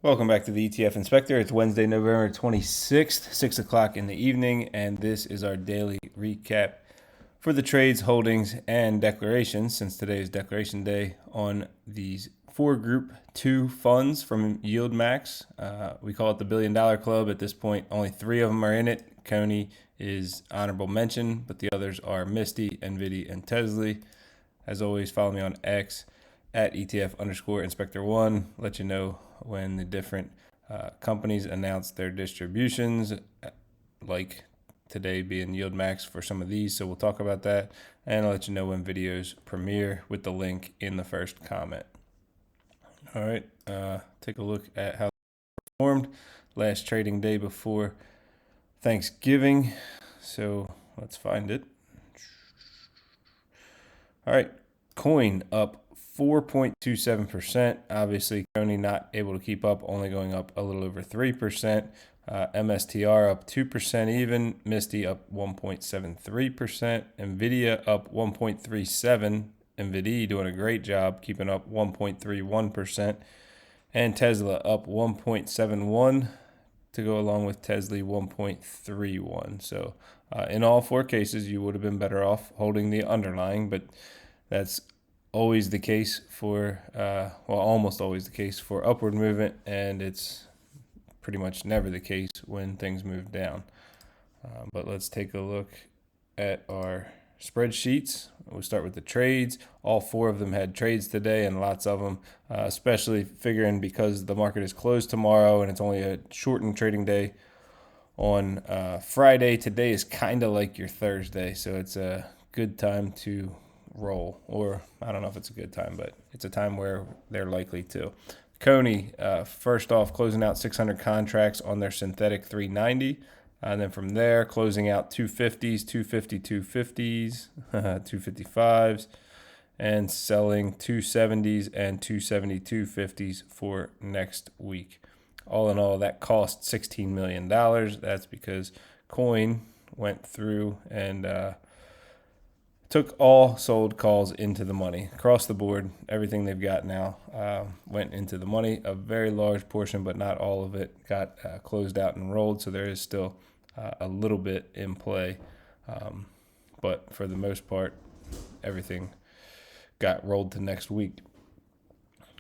Welcome back to the ETF Inspector. It's Wednesday, November 26th, 6 o'clock in the evening, and this is our daily recap for the trades, holdings, and declarations, since today is declaration day, on these four Group 2 funds from YieldMax. We call it the $1 billion club. At this point, only three of them are in it. CONY is honorable mention, but the others are MSTY, NVDY, and TSLY. As always, follow me on X at ETF_Inspector1. Let you know when the different companies announce their distributions, like today being YieldMax for some of these. So we'll talk about that, and I'll let you know when videos premiere with the link in the first comment. All right, take a look at how they performed last trading day before Thanksgiving. So let's find it. All right, coin up 4.27%. Obviously, CONY not able to keep up, only going up a little over 3%. MSTR up 2% even. MSTY up 1.73%. NVIDIA up 1.37%. NVDY doing a great job, keeping up 1.31%. And Tesla up 1.71% to go along with TSLY 1.31%. So in all four cases, you would have been better off holding the underlying, but that's always the case for, almost always the case for upward movement, and it's pretty much never the case when things move down. But let's take a look at our spreadsheets. We'll start with the trades. All four of them had trades today, and lots of them, especially figuring because the market is closed tomorrow and it's only a shortened trading day on Friday. Today is kind of like your Thursday, so it's a good time to roll, or I don't know if it's a good time, but it's a time where they're likely to. CONY, first off, closing out 600 contracts on their synthetic 390, and then from there closing out 250s, 250, 250s, 255s, and selling 270s and 270 250s for next week. All in all, that cost $16 million. That's because Coin went through and took all sold calls into the money. Across the board, everything they've got now went into the money. A very large portion, but not all of it, got closed out and rolled, so there is still a little bit in play. But for the most part, everything got rolled to next week.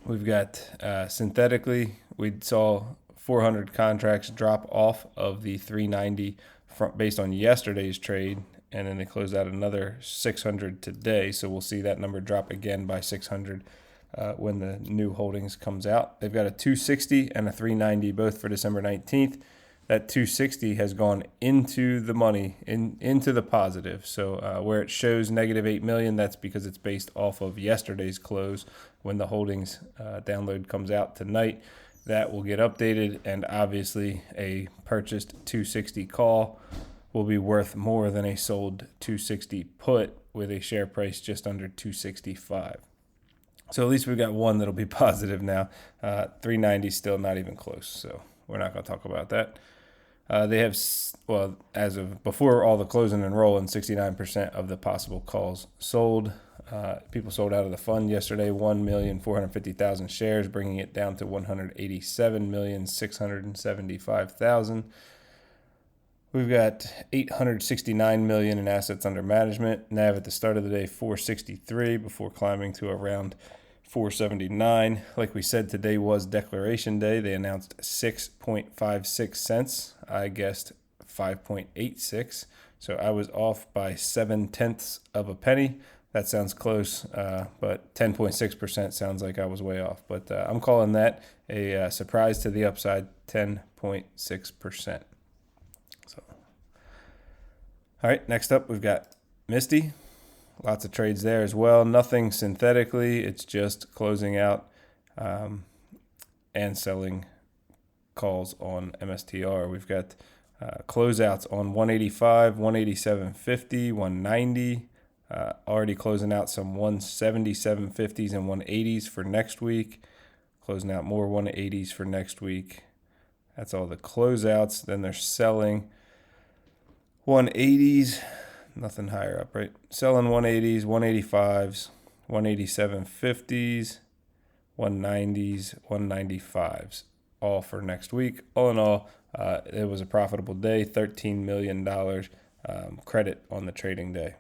We've got synthetically, we saw 400 contracts drop off of the 390 based on yesterday's trade, and then they closed out another 600 today. So we'll see that number drop again by 600 when the new holdings comes out. They've got a 260 and a 390 both for December 19th. That 260 has gone into the money, into the positive. So where it shows negative 8 million, that's because it's based off of yesterday's close. When the holdings download comes out tonight, that will get updated, and obviously a purchased 260 call will be worth more than a sold 260 put with a share price just under 265. So at least we've got one that'll be positive now. 390 still not even close, so we're not going to talk about that. They have, well, as of before all the closing and rolling, 69% of the possible calls sold. People sold out of the fund yesterday, 1,450,000 shares, bringing it down to 187,675,000. We've got 869 million in assets under management. NAV at the start of the day, 463, before climbing to around 479. Like we said, today was declaration day. They announced 6.56 cents. I guessed 5.86. So I was off by 0.7 of a penny. That sounds close, but 10.6% sounds like I was way off. But I'm calling that a surprise to the upside, 10.6%. So, all right, next up we've got MSTY. Lots of trades there as well. Nothing synthetically. It's just closing out and selling calls on MSTR. We've got closeouts on 185, 187.50, 190. Already closing out some 177.50s and 180s for next week. Closing out more 180s for next week. That's all the closeouts. Then they're selling 180s. Nothing higher up, right? Selling 180s, 185s, 187.50s, 190s, 195s. all for next week. All in all, it was a profitable day, $13 million credit on the trading day.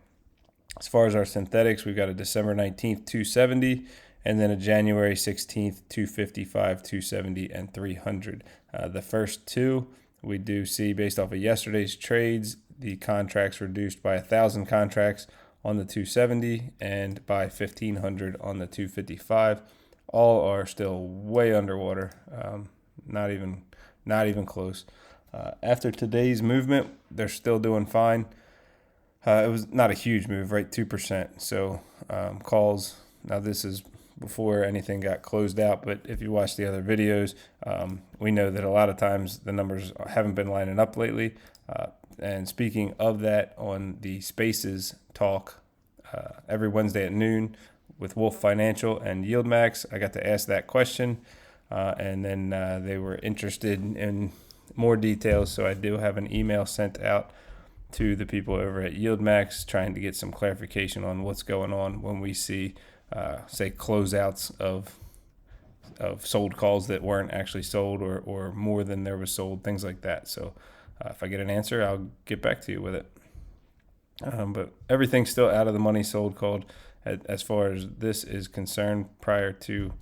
As far as our synthetics, we've got a December 19th, 270, and then a January 16th, 255, 270, and 300. The first two, we do see based off of yesterday's trades, the contracts reduced by 1,000 contracts on the 270 and by 1,500 on the 255. All are still way underwater, not even close. After today's movement, they're still doing fine. It was not a huge move, right? 2%. So calls. Now this is before anything got closed out, but if you watch the other videos, we know that a lot of times the numbers haven't been lining up lately. And speaking of that, on the Spaces talk every Wednesday at noon with Wolf Financial and YieldMax, I got to ask that question, and then they were interested in more details. So I do have an email sent out to the people over at YieldMax trying to get some clarification on what's going on when we see, say, closeouts of sold calls that weren't actually sold or more than there was sold, things like that. So if I get an answer, I'll get back to you with it. But everything's still out of the money sold called as far as this is concerned prior to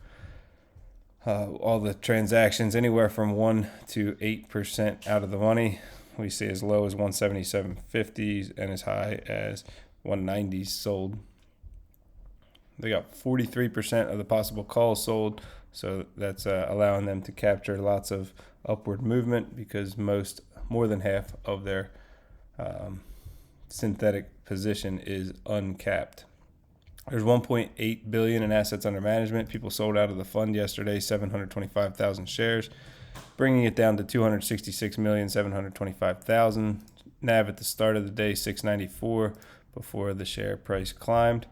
all the transactions, anywhere from 1 to 8% out of the money. We see as low as 177.50s and as high as 190s sold. They got 43% of the possible calls sold, so that's allowing them to capture lots of upward movement because more than half of their synthetic position is uncapped. There's 1.8 billion in assets under management. People sold out of the fund yesterday, 725,000 shares, bringing it down to 266,725,000. NAV at the start of the day, 694, before the share price climbed.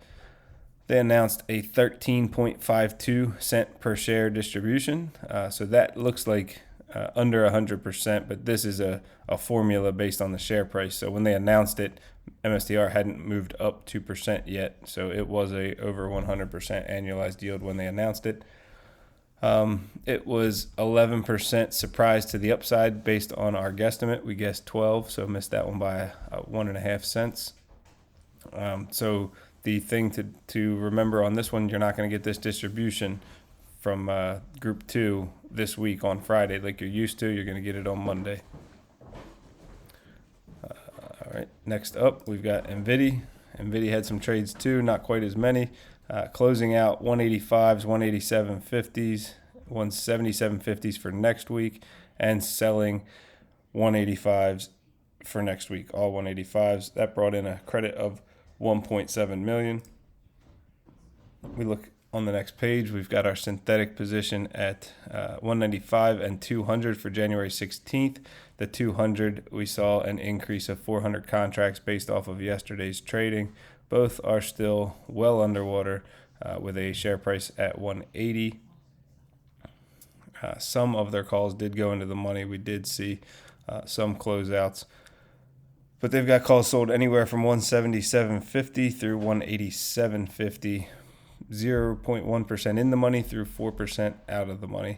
They announced a 13.52 cent per share distribution. So that looks like under 100%, but this is a formula based on the share price. So when they announced it, MSTR hadn't moved up 2% yet. So it was a over 100% annualized yield when they announced it. It was 11% surprise to the upside based on our guesstimate. We guessed 12, so missed that one by 1.5 cents. So the thing to remember on this one, you're not going to get this distribution from Group 2 this week on Friday like you're used to. You're going to get it on Monday. All right, next up, we've got NVDY. NVDY had some trades too, not quite as many. Closing out 185s, 187.50s, 177.50s for next week, and selling 185s for next week, all 185s. That brought in a credit of 1.7 million. We look on the next page, we've got our synthetic position at 195 and 200 for January 16th. The 200, we saw an increase of 400 contracts based off of yesterday's trading. Both are still well underwater with a share price at 180. Some of their calls did go into the money. We did see some closeouts, but they've got calls sold anywhere from 177.50 through 187.50. 0.1% in the money through 4% out of the money.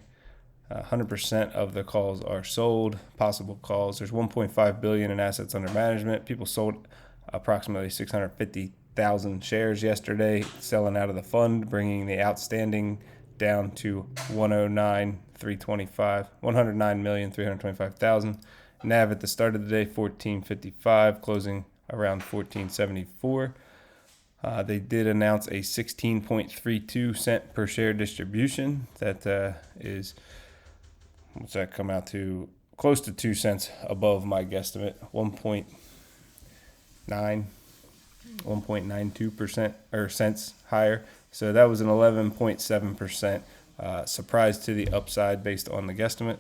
100% of the calls are sold. Possible calls. There's 1.5 billion in assets under management. People sold approximately 650,000 shares yesterday, selling out of the fund, bringing the outstanding down to 109,325,000. NAV at the start of the day, 14.55, closing around 14.74. They did announce a 16.32 cent per share distribution. That is, what's that come out to? Close to 2 cents above my guesstimate, 1.92% or cents higher. So that was an 11.7% surprise to the upside based on the guesstimate.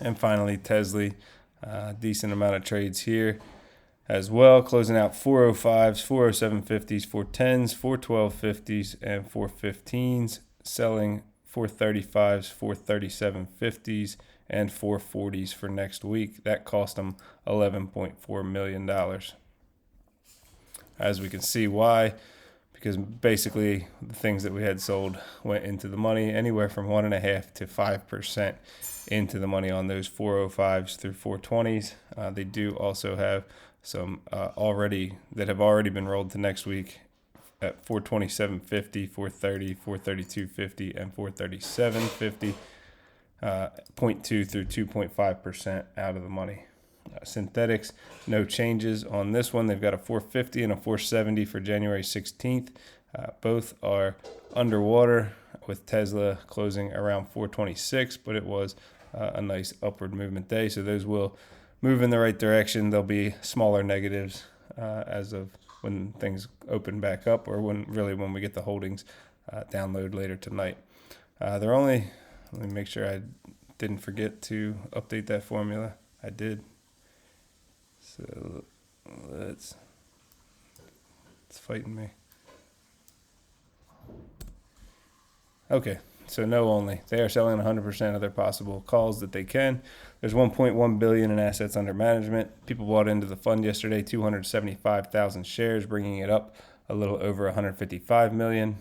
And finally, TSLY, decent amount of trades here as well, closing out 405s, 407.50s, 410s, 412.50s, and 415s, selling 435s, 437.50s, and 440s for next week. That cost them $11.4 million. As we can see why, because basically the things that we had sold went into the money, anywhere from 1.5% to 5% into the money on those 405s through 420s. They do also have some that have already been rolled to next week at 427.50, 430, 432.50, and 437.50. 0.2 through 2.5% out of the money. Synthetics, no changes on this one. They've got a 450 and a 470 for January 16th. Both are underwater, with Tesla closing around 426, but it was a nice upward movement day. So those will move in the right direction. There'll be smaller negatives as of when things open back up, or when we get the holdings download later tonight. Let me make sure I didn't forget to update that formula. I did. So it's fighting me. Okay, so no only. They are selling 100% of their possible calls that they can. There's 1.1 billion in assets under management. People bought into the fund yesterday, 275,000 shares, bringing it up a little over 155 million.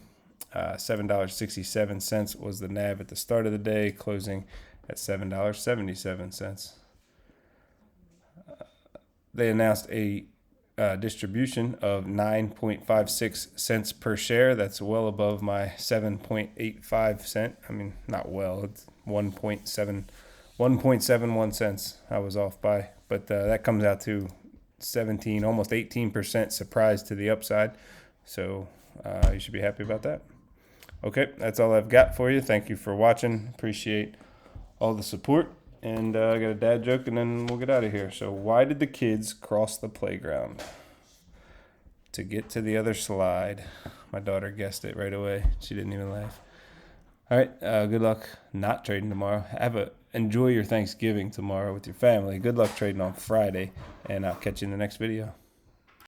$7.67 was the NAV at the start of the day, closing at $7.77. They announced a distribution of 9.56 cents per share. That's well above my 7.85 cent. I mean, not well. It's 1.71 cents I was off by. But that comes out to 17, almost 18% surprise to the upside. So you should be happy about that. Okay, that's all I've got for you. Thank you for watching. Appreciate all the support. And I got a dad joke, and then we'll get out of here. So why did the kids cross the playground? To get to the other slide. My daughter guessed it right away. She didn't even laugh. All right, good luck not trading tomorrow. Enjoy your Thanksgiving tomorrow with your family. Good luck trading on Friday, and I'll catch you in the next video.